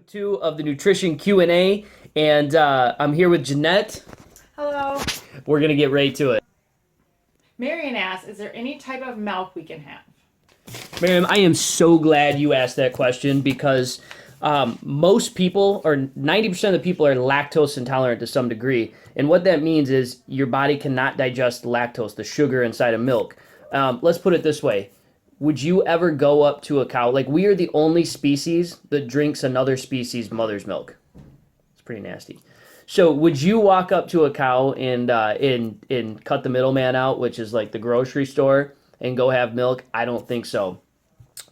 Episode 2 of the Nutrition Q&A, and I'm here with Jeanette. Hello. We're going to get right to it. Marion asks, is there any type of milk we can have? Miriam, I am so glad you asked that question because most people, or 90% of the people, are lactose intolerant to some degree. And what that means is your body cannot digest lactose, the sugar inside of milk. Let's put it this way. Would you ever go up to a cow? Like, we are the only species that drinks another species' mother's milk. It's pretty nasty. So would you walk up to a cow and cut the middleman out, which is like the grocery store, and go have milk? I don't think so.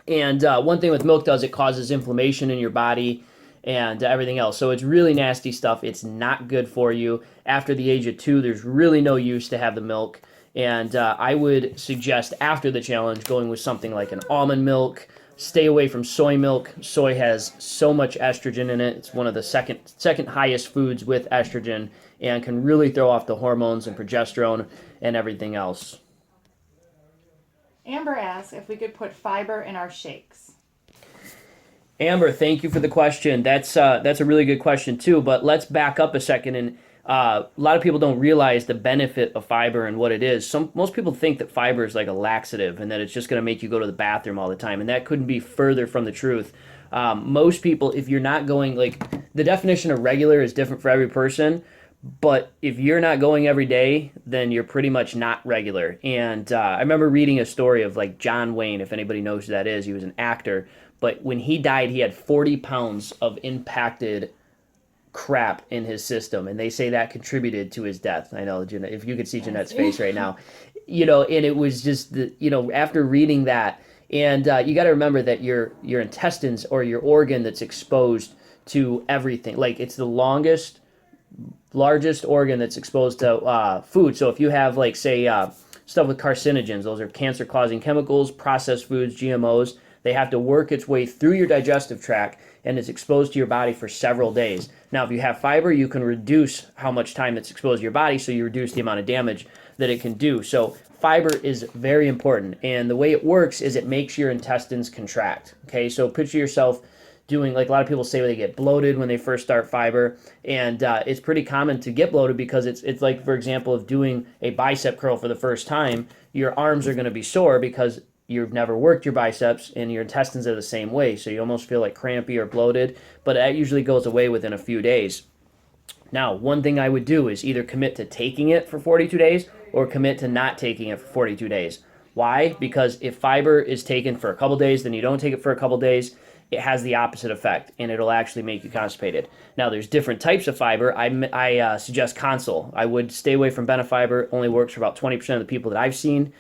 And one thing with milk does, it causes inflammation in your body and everything else. So it's really nasty stuff. It's not good for you. After the age of 2, there's really no use to have the milk. And I would suggest after the challenge going with something like an almond milk. Stay away from soy milk. Soy has so much estrogen in it. It's one of the second highest foods with estrogen and can really throw off the hormones and progesterone and everything else. Amber asks if we could put fiber in our shakes. Amber, thank you for the question. That's a really good question too, but let's back up a second. And a lot of people don't realize the benefit of fiber and what it is. Most people think that fiber is like a laxative and that it's just going to make you go to the bathroom all the time, and that couldn't be further from the truth. Most people, if you're not going, like, the definition of regular is different for every person, but if you're not going every day, then you're pretty much not regular. And I remember reading a story of, like, John Wayne, if anybody knows who that is. He was an actor, but when he died, he had 40 pounds of impacted crap in his system, and they say that contributed to his death. I know, Jeanette, if you could see Jeanette's face right now, and it was just after reading that, and you got to remember that your intestines or your organ that's exposed to everything, like, it's the largest organ that's exposed to food. So if you have, like, say, stuff with carcinogens, those are cancer causing chemicals, processed foods, GMOs, they have to work its way through your digestive tract, and it's exposed to your body for several days. Now, if you have fiber, you can reduce how much time it's exposed to your body, so you reduce the amount of damage that it can do. So fiber is very important, and the way it works is it makes your intestines contract. Okay, so picture yourself doing, like a lot of people say, when they get bloated when they first start fiber, and it's pretty common to get bloated because it's like, for example, of doing a bicep curl for the first time, your arms are going to be sore because you've never worked your biceps, and your intestines are the same way, so you almost feel like crampy or bloated, but that usually goes away within a few days. Now, one thing I would do is either commit to taking it for 42 days or commit to not taking it for 42 days. Why? Because if fiber is taken for a couple days, then you don't take it for a couple days, it has the opposite effect, and it'll actually make you constipated. Now, there's different types of fiber. I suggest Consul. I would stay away from Benefiber. Only works for about 20% of the people that I've seen.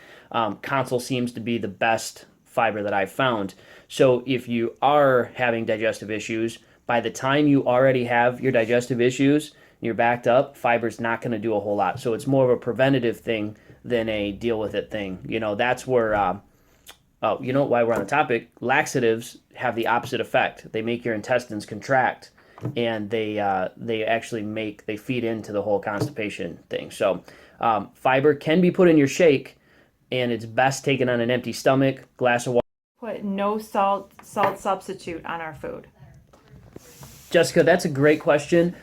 Consul seems to be the best fiber that I've found. So if you are having digestive issues, by the time you already have your digestive issues, you're backed up, fiber's not going to do a whole lot. So it's more of a preventative thing than a deal with it thing. That's where, while we're on the topic, laxatives have the opposite effect. They make your intestines contract, and they actually feed into the whole constipation thing. So fiber can be put in your shake, and it's best taken on an empty stomach, glass of water. Put no salt substitute on our food. Jessica, that's a great question,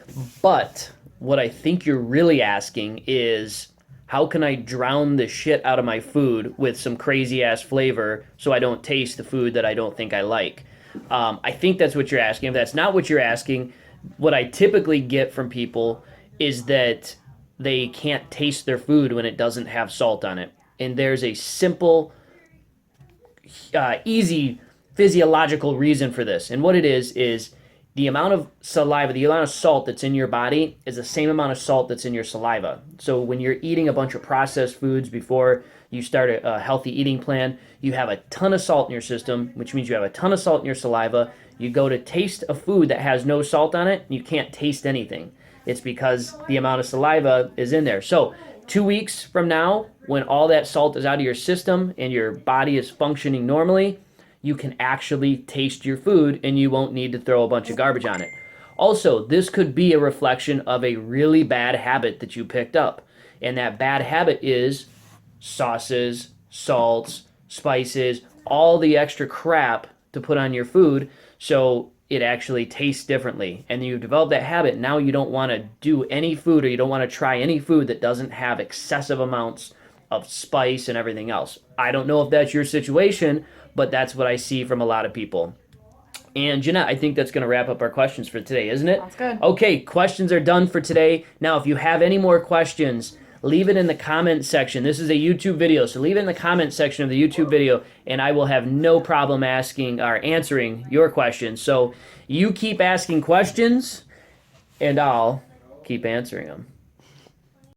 but what I think you're really asking is, how can I drown the shit out of my food with some crazy-ass flavor so I don't taste the food that I don't think I like? I think that's what you're asking. If that's not what you're asking, what I typically get from people is that they can't taste their food when it doesn't have salt on it. And there's a simple, easy physiological reason for this. And what it is the amount of saliva, the amount of salt that's in your body is the same amount of salt that's in your saliva. So when you're eating a bunch of processed foods before you start a healthy eating plan, you have a ton of salt in your system, which means you have a ton of salt in your saliva. You go to taste a food that has no salt on it, and you can't taste anything. It's because the amount of saliva is in there. So 2 weeks from now, when all that salt is out of your system and your body is functioning normally, you can actually taste your food, and you won't need to throw a bunch of garbage on it. Also, this could be a reflection of a really bad habit that you picked up. And that bad habit is sauces, salts, spices, all the extra crap to put on your food. So it actually tastes differently. And you develop that habit. Now you don't want to do any food, or you don't want to try any food that doesn't have excessive amounts of spice and everything else. I don't know if that's your situation, but that's what I see from a lot of people. And Jeanette, I think that's going to wrap up our questions for today, isn't it? Sounds good. Okay, questions are done for today. Now, if you have any more questions, leave it in the comment section. This is a YouTube video, so leave it in the comment section of the YouTube video, and I will have no problem asking or answering your questions. So you keep asking questions, and I'll keep answering them.